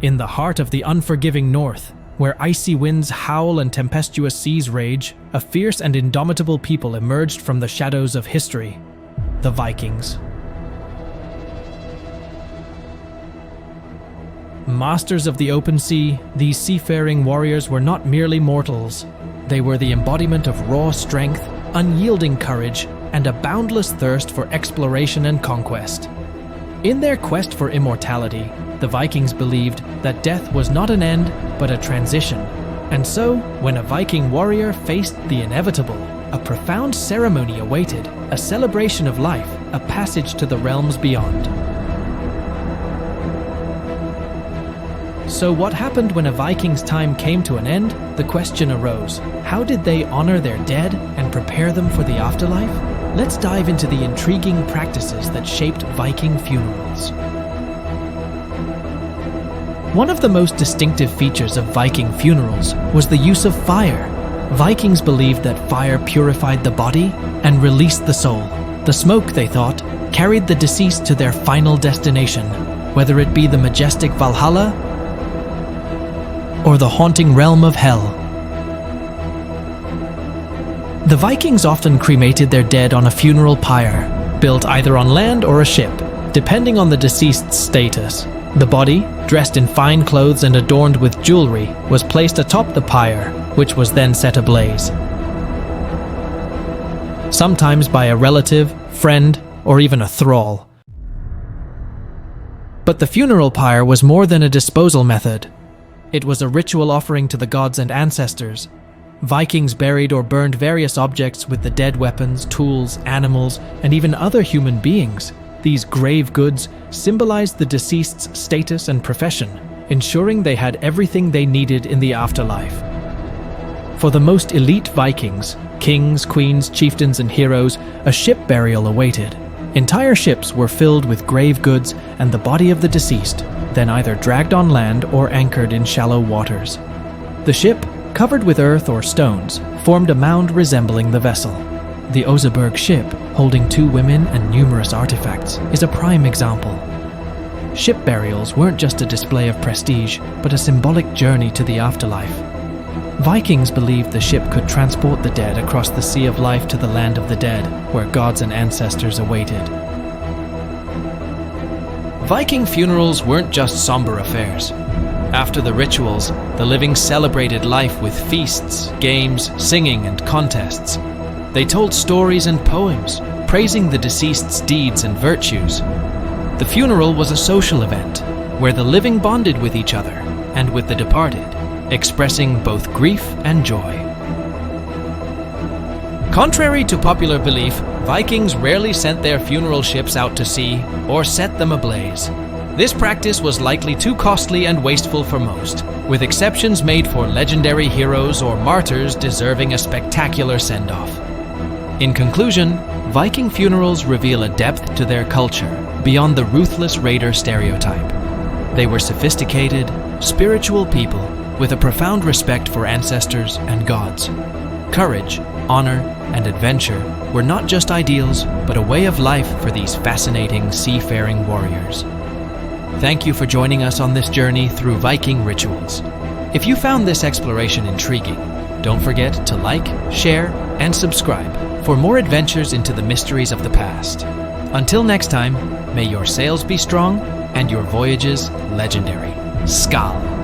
In the heart of the unforgiving north, where icy winds howl and tempestuous seas rage, a fierce and indomitable people emerged from the shadows of history, the Vikings. Masters of the open sea, these seafaring warriors were not merely mortals. They were the embodiment of raw strength, unyielding courage, and a boundless thirst for exploration and conquest. In their quest for immortality, the Vikings believed that death was not an end, but a transition. And so, when a Viking warrior faced the inevitable, a profound ceremony awaited, a celebration of life, a passage to the realms beyond. So what happened when a Viking's time came to an end? The question arose, how did they honor their dead and prepare them for the afterlife? Let's dive into the intriguing practices that shaped Viking funerals. One of the most distinctive features of Viking funerals was the use of fire. Vikings believed that fire purified the body and released the soul. The smoke, they thought, carried the deceased to their final destination, whether it be the majestic Valhalla or the haunting realm of hell. The Vikings often cremated their dead on a funeral pyre, built either on land or a ship, depending on the deceased's status. The body, dressed in fine clothes and adorned with jewelry, was placed atop the pyre, which was then set ablaze. Sometimes by a relative, friend, or even a thrall. But the funeral pyre was more than a disposal method. It was a ritual offering to the gods and ancestors. Vikings buried or burned various objects with the dead weapons, tools, animals, and even other human beings. These grave goods symbolized the deceased's status and profession, ensuring they had everything they needed in the afterlife. For the most elite Vikings, kings, queens, chieftains, and heroes, a ship burial awaited. Entire ships were filled with grave goods and the body of the deceased, then either dragged on land or anchored in shallow waters. The ship, covered with earth or stones, formed a mound resembling the vessel. The Oseberg ship, holding 2 women and numerous artifacts, is a prime example. Ship burials weren't just a display of prestige, but a symbolic journey to the afterlife. Vikings believed the ship could transport the dead across the sea of life to the land of the dead, where gods and ancestors awaited. Viking funerals weren't just somber affairs. After the rituals, the living celebrated life with feasts, games, singing, and contests. They told stories and poems, praising the deceased's deeds and virtues. The funeral was a social event, where the living bonded with each other and with the departed, expressing both grief and joy. Contrary to popular belief, Vikings rarely sent their funeral ships out to sea or set them ablaze. This practice was likely too costly and wasteful for most, with exceptions made for legendary heroes or martyrs deserving a spectacular send-off. In conclusion, Viking funerals reveal a depth to their culture beyond the ruthless raider stereotype. They were sophisticated, spiritual people with a profound respect for ancestors and gods. Courage, honor, and adventure were not just ideals, but a way of life for these fascinating seafaring warriors. Thank you for joining us on this journey through Viking rituals. If you found this exploration intriguing, don't forget to like, share, and subscribe for more adventures into the mysteries of the past. Until next time, may your sails be strong and your voyages legendary. Skål!